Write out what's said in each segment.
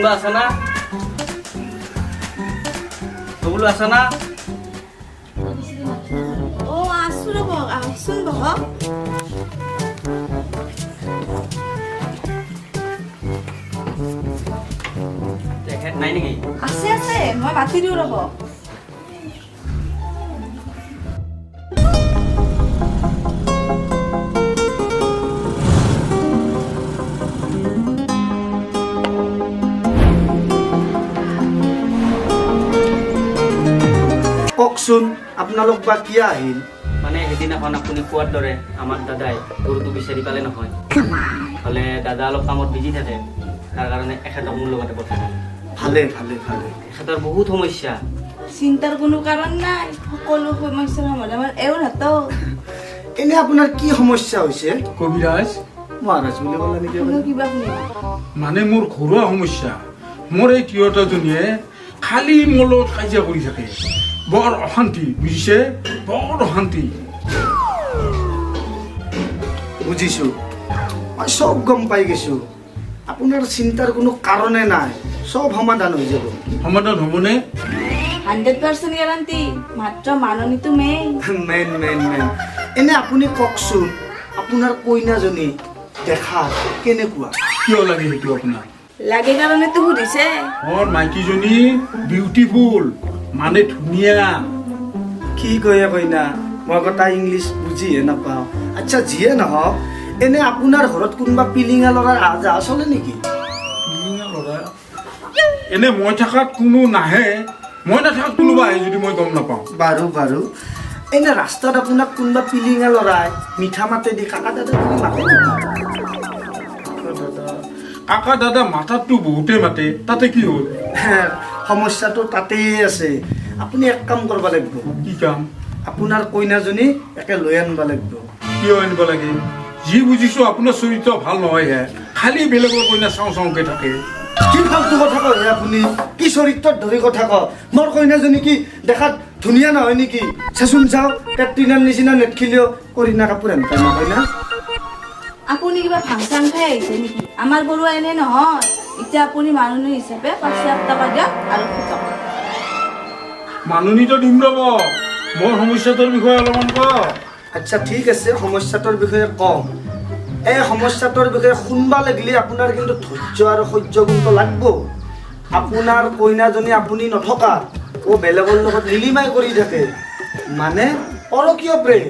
ববুলো আছে না? ববুলো আছে না? ও আসু রব আসুন বহ তেখেত নাই নেকি? আছে আছে মই মাতি দিওঁ ৰব কওকচোন আপোনালোক বা কিয় আহিল? মানে সেইদিনাখন আপুনি কোৱাৰ দৰে আমাৰ দাদাই গৰুটো বিচাৰি পালে নহয়। হ'লে দাদা অলপ কামত বিজি থাকে, তাৰ কাৰণে এখেতক মোৰ লগতে পঠালে। ভালে ভালে ভালে। এখেতৰ বহুত সমস্যা। চিন্তাৰ কোনো কাৰণ নাই সকলো সমস্যাৰ সমাধান এওঁৰ হাতত এনে আপোনাৰ কি সমস্যা হৈছে? কবিৰাজ মহাৰাজ বুলি ক'লে নেকি? কোনো কিবা শুনিব মানে মোৰ ঘৰুৱা সমস্যা। মোৰ এই তিৰোতাজনীয়ে খালি মোৰ লগত কাজিয়া কৰি থাকে, বৰ অশান্তি বুজিছে, বৰ অশান্তি। বুজিছো, মই চব গম পাই গৈছো। আপোনাৰ চিন্তাৰ কোনো কাৰণে নাই, চব সমাধান হৈ যাব। সমাধান হ'বনে? 100% গ্যাৰাণ্টি মাত্ৰ মাননীটো মেইন মেইন মেইন মেইন। এনে আপুনি কওকচোন, আপোনাৰ কইনাজনী দেখা কেনেকুৱা? কিয় লাগে সেইটো আপোনাৰ? লাগে কাৰণেতো সুধিছে মোৰ মাইকীজনী বিউটিফুল, মানে ধুনীয়া। কি কয় কইনা, মই কথা ইংলিছ বুজিহে নাপাওঁ। আচ্ছা যিয়ে নহওক, এনে আপোনাৰ ঘৰত কোনোবা পিলিঙা ল'ৰাৰ আহ যাহ চলে নেকি? ধুনীয়া ল'ৰা। এনে মই থাকাত কোনো নাহে, মই নাথাকাত কোনোবা আহে যদি মই গম নাপাওঁ। বাৰু বাৰু। এনে ৰাস্তাত আপোনাক কোনোবা পিলিঙা ল'ৰাই মিঠা মাতে দি কাকা দাদা বুলি মাতে নেকি? কাকা দাদা মাতাততো বহুতে মাতে, তাতে কি হ'ল? সমস্যাটো তাতেই আছে। আপুনি এক কাম কৰিব লাগিব, কি কাম? আপোনাৰ কইনাজনী একে লৈ আনিব লাগিব। কিয় আনিব লাগে? যি বুজিছো আপোনাৰ চৰিত্ৰ ভাল নহয়হে, খালি বেলেগৰ কইনা চাওঁ চাওঁকে থাকে। কি ফাল্টু কথা কয় আপুনি? কি চৰিত্ৰত ধৰি কথা কয়? মোৰ কইনাজনী কি দেখাত ধুনীয়া নহয় নেকি? চাচোন চাওঁ, কেটৰিনাৰ নিচিনা নেটখিলিও কৰিনা কাপোৰ এনেকৈ নহয় না? আপুনি কিবা ফাংচন খাই আহিছে নেকি? আমাৰ বৰুৱা এনে নহয়। এতিয়া আপুনি মাননী হিচাপে 5,000 টকা দিয়ক আৰু খুজক। মাননীটো দিম ৰ'ব, মোৰ সমস্যাটোৰ বিষয়ে অলপমান কওক। আচ্ছা ঠিক আছে, সমস্যাটোৰ বিষয়ে কম। এই সমস্যাটোৰ বিষয়ে শুনবা লাগিলে আপোনাৰ কিন্তু ধৈৰ্য আৰু সহ্য গুণটো লাগব। আপোনাৰ কইনাজনী আপুনি নথকা বেলেগৰ লগত নিলিমাই কৰি থাকে, মানে পৰকীয় প্ৰেম।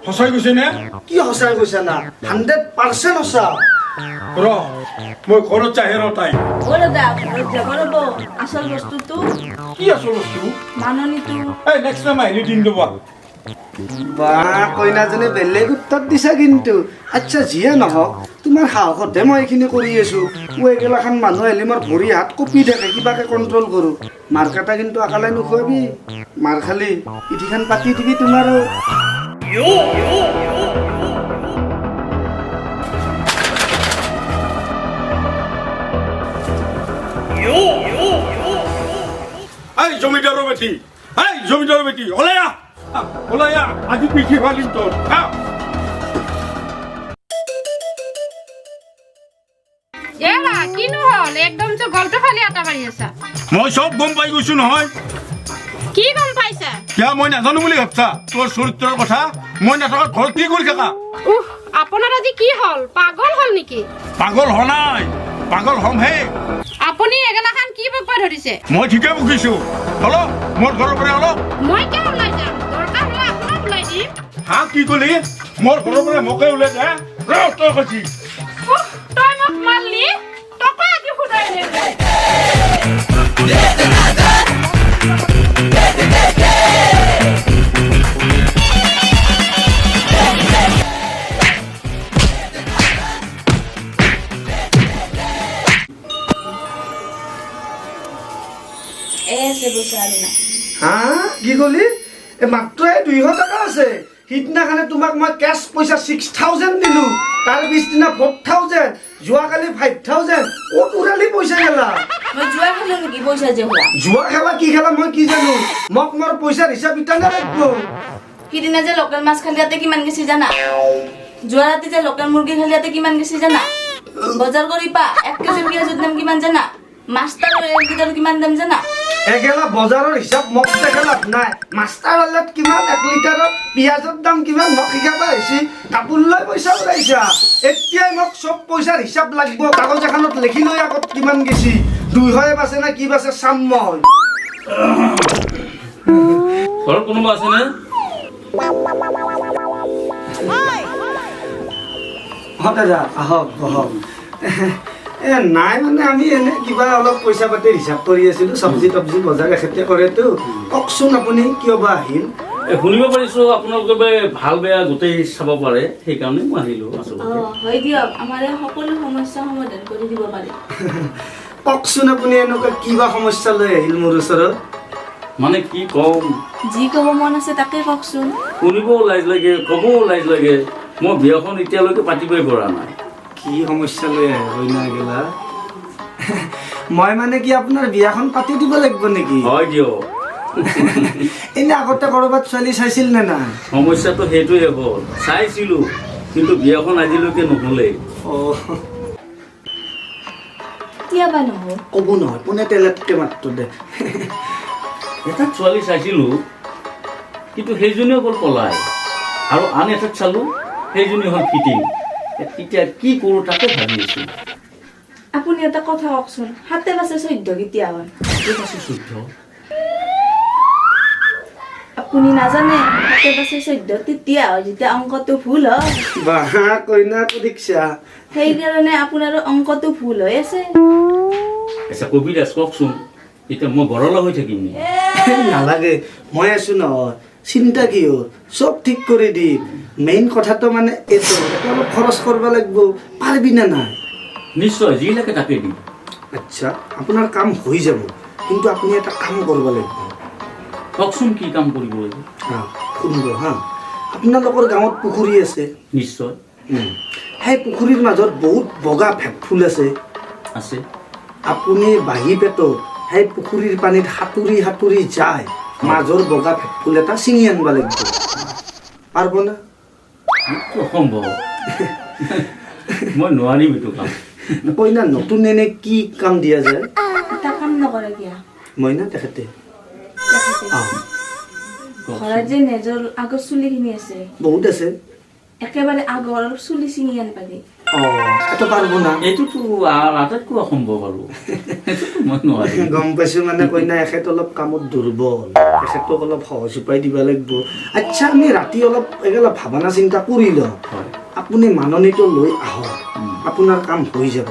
সঁচাই কৈছে নে? কি সঁচাই কৈছা না? 100% সঁচা। ৰ মই ঘৰত যাই তাই। অ দাদা ঘৰত যাব ৰ'ব, আচল বস্তুটো কি আচল বস্তু? মাননীটো এই নেক্সট টাইম আহিলে দিম ৰ'বা। বা কইনাজনী বেলেগ উত্তৰ দিছা কিন্তু। আচ্ছা যিয়ে নহওক, তোমাৰ সাহসতে মই এইখিনি কৰি আছো। মই এগিলাখান মানুহ আহিলে মোৰ ভৰি হাত কঁপি থাকে, কিবাকে কণ্ট্ৰল কৰোঁ। মাৰ কাটা কিন্তু আকালে নোখোৱাবি। মাৰ খালি পিঠিখন পাতি দিবি তোমাৰো। এই জমিদাৰৰ বেটি, এই জমিদাৰৰ বেটি, ওলাই আহ, ওলাই আহ, আজি পিঠি ফালিম তোৰ। এৰা কিনো হ'ল একদম তো গলটো ফালি আটা মাৰি আছা। মই চব গম পাই গৈছো নহয়। কি গম পাইছা? কিয় মই নাজানো বুলি ভাবছা? তোৰ চৰিত্ৰৰ কথা মই নাথাকাত ঘৰত কি কৰি থাকা? আপোনাৰ আজি কি হ'ল? পাগল হ'ল নেকি? পাগল হোৱা নাই, পাগল হ'মহে। আপুনি এগেলাখান কি বকবা ধৰিছে? মই ঠিকে বকিছো। হলো মোৰ ঘৰৰ পৰা হলো। মই কিয় ওলাই যাম? দৰকাৰ হ'লে আপোনাক ওলাই দিম। হা কি কলি? মোৰ ঘৰৰ পৰা মোকে ওলাই যা। তই কৈছি তই মোক মাৰলি, টকা আজি ফুটাই দে। হা কি কলি? মাত্ৰ 200 টকা আছে। সিদিনাখনে তোমাক মই কেছ পইচা 6,000 দিলো, তাৰ পিছদিনা 4,000, যোৱাকালি 5,000। ক'ত উৰালি পইচা গেলা? মই জুৱা খেলো নেকি পইচা যে হোৱা? জুৱা খেলা কি খেলা মই কি জানো? মোক মোৰ পইচাৰ হিচাপ ইটানে লাগিব। সিদিনা যে লোকেল মাছ খালিয়াতে কিমান গেছি জানা? যোৱা ৰাতি যে লোকেল মুৰ্গী খালিয়াতে কিমান গেছি জানা? বজাৰ কৰি পা 1 কেজি পিঁয়াজৰ দাম কিমান জানা? মাষ্টাৰৰ এক লিটাৰ কিমান দাম জানা? এগেলা বজাৰৰ হিচাপ মোক দেখা লাভ নাই। মাষ্টাৰ অইলত কিমান, 1 লিটাৰত পিঁয়াজৰ দাম কিমান মোক শিকাব আহিছি। কাপোৰ লৈ পইচা ওলাইছা, এতিয়াই মোক চব পইচাৰ হিচাপ লাগিব। কাগজ এখনত লিখি লৈ আগত কিমান গেছি, 200 বাছে না কি বাছে চাম মই। ঘৰত কোনোবা আছেনে? দাদা আহক বহক। নাই মানে আমি এনে কিবা অলপ পইচা পাতিৰ হিচাপ কৰি আছিলো। চব্জি তব্জি বজাৰ এখেতে কৰেতো। কওকচোন আপুনি কিয় বা আহিল? শুনিব পাৰিছো আপোনালোকে ভাল বেয়া গোটেই চাব পাৰে, সেইকাৰণে মই আহিলো আচলতে। হয় দিয়ক, আমাৰ এই সকলো সমস্যা সমাধান কৰি দিব পাৰে। কওকচোন আপুনি এনেকুৱা কিবা সমস্যা লৈ আহিল মোৰ ওচৰত? মানে কি কম, যি ক'ব মন আছে তাকে কওকচোন। শুনিবও লাজ লাগে, ক'বও লাজ লাগে। মই বিয়াখন এতিয়ালৈকে পাতিবই পৰা নাই। কি সমস্যা লৈ আহে না গেলা? মই মানে কি আপোনাৰ বিয়াখন পাতি দিব লাগিব নেকি? হয় দিয়ক, এনে আগতে কৰবাত ছোৱালী চাইছিল নে নাই? সমস্যাটো সেইটোৱে হ'ল, চাইছিলো কিন্তু বিয়াখন আজিলৈকে নহ'লেই। কেতিয়াবা নহ'ল ক'ব নহয়, কোনে তেলেতকে মাত্ৰ দে। এটা ছোৱালী চাইছিলো কিন্তু সেইজনীও অকল পলাই, আৰু আন এটাত চালো সেইজনী হ'ল ফিটিং। এতিয়া কি কৰোঁ তাকে ভাবি আছো। আপুনি এটা কথা কওকচোন, 7 বাছে 14 কেতিয়া হয়? আপুনি নাজানে 7 বাছে 14 তেতিয়া হয় যেতিয়া অংকটো ভুল হয়। বাহ কইনা সুধিছা। সেইকাৰণে আপোনাৰো অংকটো ভুল হৈ আছে। আচ্ছা কবিৰাজ কওকচোন, এতিয়া মই বৰলা হৈ থাকিম নি? নালাগে, মই আছো নহয়, চিন্তা কি হ'ল, চব ঠিক কৰি দিম। মেইন কথাটো মানে এইটো, অলপ খৰচ কৰিব লাগিব, পাৰিবি না নাই? নিশ্চয়, যি লাগে তাকে দিম। আচ্ছা আপোনাৰ কাম হৈ যাব, কিন্তু আপুনি এটা কাম কৰিব লাগিব। কওকচোন কি কাম কৰিব লাগিব? হা শুনিব হা, আপোনালোকৰ গাঁৱত পুখুৰী আছে। নিশ্চয় সেই পুখুৰীৰ মাজত বহুত বগা ভেঁপফুল আছে। আছে। আপুনি বাঁহী পেটত সেই পুখুৰীৰ পানীত সাঁতুৰি সাঁতুৰি যায় মাজৰ বগা ভেঁপফুল এটা ছিঙি আনিব লাগিব। পাৰব না? এইটো অসম্ভৱ, মই নোৱাৰিম এইটো কাম। কইনা নতুন এনে কি কাম দিয়া যায়? এটা কাম নকৰে কিয়া মই না তেখেতে ঘৰত যে নিজৰ আগৰ চুলিখিনি আছে, বহুত আছে। একেবাৰে আগৰ চুলি ছিঙি আনিব দিয়ে। এটা পাৰব না? এইটোতো আটাইতকৈ অসম্ভৱ আৰু এইটোতো মই নোৱাৰিম। গম পাইছো মানে কইনা এখেত অলপ কামত দুৰ্বল, এখেতক অলপ সহজ উপায় দিব লাগিব। আচ্ছা আমি ৰাতি অলপ এগেলা ভাৱনা চিন্তা কৰি লওঁ। হয়, আপুনি মাননিটো লৈ আহক, আপোনাৰ কাম হৈ যাব।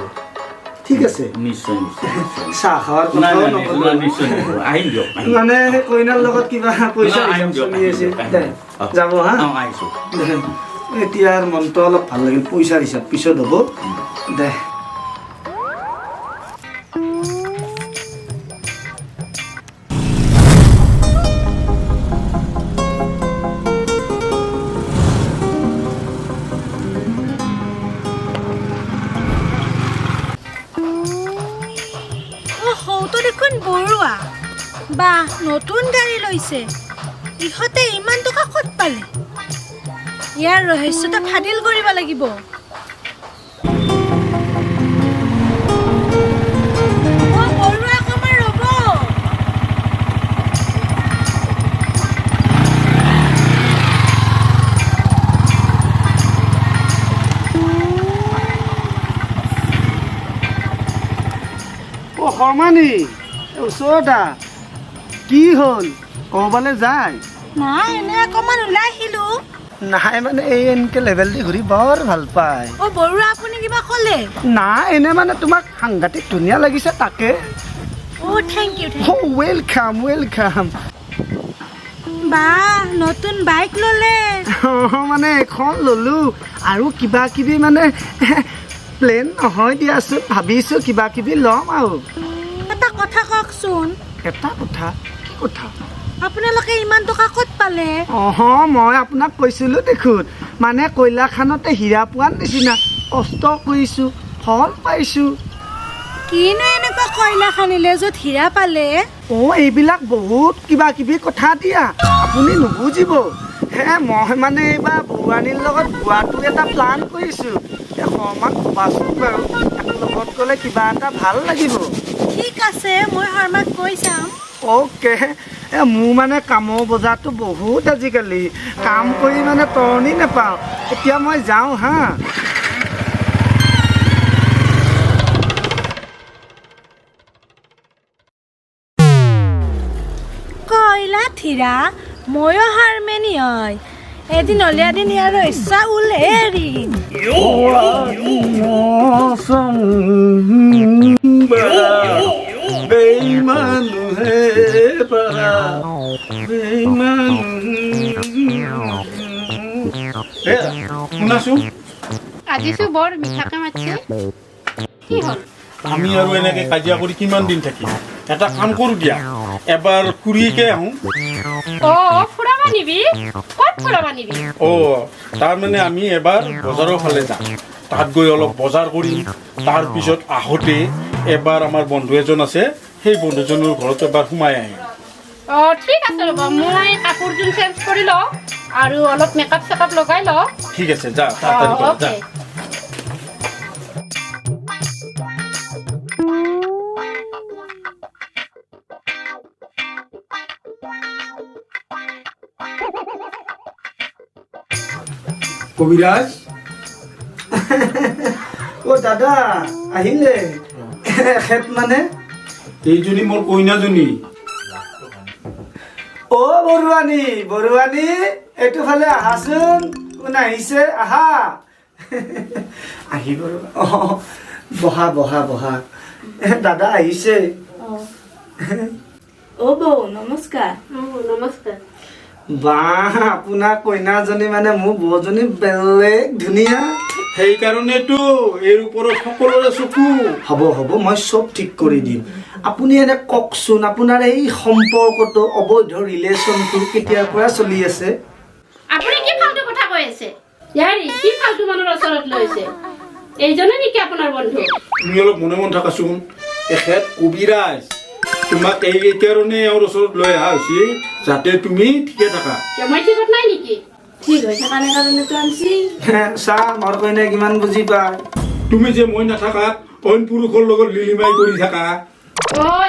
ঠিক আছে? নিশ্চয় নিশ্চয় নিশ্চয়। চাহ খোৱাৰ নাই কথাও নাই নকব। নিশ্চয় নিশ্চয় নকৰোঁ। আহিম দিয়ক, আহিম। মানে কইনাৰ লগত কিবা পইচা আহিম দিয়ক, চলি আহিম আছে। দিয়ক, দে, আহিম। যাব হা? আহিছোঁ। দে, এতিয়া আৰু মনটো অলপ ভাল লাগিল, পইচাৰ হিচাপ পিছত হ'ব। দে সৌটো দেখোন বৰুৱা বা নতুন গাড়ী লৈছে। ইহঁতে ইমান টকা ক'ত পালে? ইয়াৰ ৰহস্যটা ফাদিল কৰিব লাগিব। বৰুৱা অকমান ৰ'ব। শৰ্মানী ওচৰতা কি হ'ল? ক'ৰবালৈ যায়? নাই, এনে অকমান ওলাই আহিলো। নাই মানে এই এনেকে লেভেল দি ঘূৰি বৰ ভাল পায়। বৰুৱা আপুনি কিবা ক'লে? নাই এনে মানে তোমাক সাংঘাতিক ধুনীয়া লাগিছে তাকে। Thank you. Welcome welcome. বা নতুন বাইক ল'লে? মানে এখন ল'লো আৰু কিবা কিবি মানে প্লেন নহয় দিয়াচোন, ভাবিছোঁ কিবা কিবি ল'ম আৰু। এটা কথা কওকচোন। এটা কথা? কি কথা? আপোনালোকে ইমান টকা ক'ত পালে? মই আপোনাক কৈছিলোঁ দেখোন, মানে কয়লাখানতে হীৰা পোৱাৰ নিচিনা কষ্ট কৰিছোঁ, ফল পাইছোঁ। কিনো এনেকুৱা কয়লা খানিলে য'ত হীৰা পালে? এইবিলাক বহুত কিবা কিবি কথা দিয়া, আপুনি নুবুজিব। মই মানে এইবাৰ বৰুৱানীৰ লগত গোৱাটো এটা প্লান কৰিছোঁ। শৰ্মাক ক'বাচোন বাৰু, লগত গ'লে কিবা এটা ভাল লাগিব। ঠিক আছে মই শৰ্মাক কৈ চাম অ'কে মোৰ মানে কামৰ বজাৰটো বহুত আজিকালি কাম কৰি মানে তৰণি নাপাওঁ এতিয়া মই যাওঁ হা কইলা থিৰা ময়ো হাৰমেনি হয় এদিন হ'লে এদিন ইয়াৰ ইচ্ছা উলহেৰি শুনাচোন আজিছো বৰ মিঠাকে মাতিছে কি হ'ল আমি আৰু এনেকে কাজিয়া কৰি কিমান দিন থাকিম এটা কাম কৰোঁ দিয়া এবাৰ ফুৰিকে আহোঁ ফুৰাবা নিবি ক'ত ফুৰাবা নিবি তাৰমানে আমি এবাৰ বজাৰৰ ফালে যাম তাত গৈ অলপ বজাৰ কৰিম তাৰপিছত আহোঁতে এবাৰ আমাৰ বন্ধু এজন আছে সেই বন্ধুজনৰ ঘৰত এবাৰ সোমাই আহিম ঠিক আছে ৰ'ব মই কাপোৰযোৰ চেঞ্জ কৰি লওঁ আৰু অলপ মেকআপ চেকআপ লগাই লওঁ ঠিক আছে যা তাড়াতাড়ি কৰা, যা কবিৰাজ অ' দাদা আহিলে এখেত মানে এইজনী মোৰ কইনাজনী অ' বৰুৱানী এইটো ফালে আহাচোন কোন আহিছে আহা আহিব অ' বহা দাদা আহিছে অ' বৌ নমস্কাৰ নমস্কাৰ বাহ আপোনাৰ কইনাজনী মানে মোৰ বৌজনী বেলেগ ধুনীয়া সেইকাৰণেতো এই ওপৰত সকলোৰে চকু হ'ব মই চব ঠিক কৰি দিম আপুনি এনে কওকচোন আপোনাৰ এই সম্পৰ্কটো অবৈধ ৰিলেশ্যনটো কেতিয়াৰ পৰা চলি আছে আপুনি কি ফাল্টু কথা কৈ আছে ইয়াৰি কি ফাল্টু মানুহৰ ওচৰত লৈছে এইজনে নেকি আপোনাৰ বন্ধু তুমি অলপ মনে মন থাকাচোন এখেত কবিৰাজ তোমাক এইকাৰণে এওঁৰ ওচৰত লৈ অহা হৈছে যাতে তুমি ঠিকে থাকা মই ঠিকত নাই নেকি ঠিক হৈছে কাৰণেতো আনছি চা মোৰ কইনাই কিমান বুজি পায় তুমি যে মই নাথাকাত অইন পুৰুষৰ লগত লিলিমাই কৰি থাকা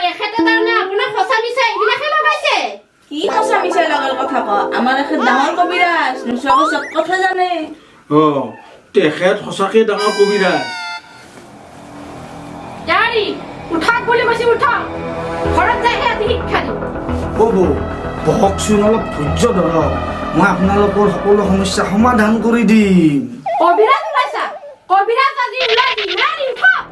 এখেতে তাৰমানে আপোনাক সঁচা মিছা এইবিলাকে লগাইছে কি সঁচা মিছা লগাৰ কথা ক আমাৰ এখেত ডাঙৰ কবিৰাজ নোচোৱাকৈ চব কথা জানে তেখেত সঁচাকে ডাঙৰ কবিৰাজ ইয়াৰি উঠাক বুলি কৈছে উঠাক ঘৰত যাইহে আজি শিক্ষা দিম অ' বৌ বহকচোন অলপ ধৈৰ্য ধৰক মই আপোনালোকৰ সকলো সমস্যা সমাধান কৰি দিম কবিৰাজ ওলাইছা কবিৰাজ আজি ওলাই দিম ইয়াৰি উঠাক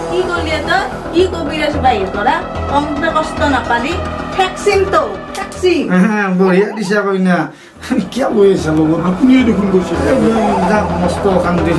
কি করলি তো কি কবিরাজ বাইর তোরা কমতে কষ্ট নাপালি ফ্যাক্সিন তো ফ্যাক্সিন বঢ়িয়া দিছা কইনা কিয় বহি আছা লগত আপুনিয়ে দেখোন কৈছে যাম মস্ত অশান্তি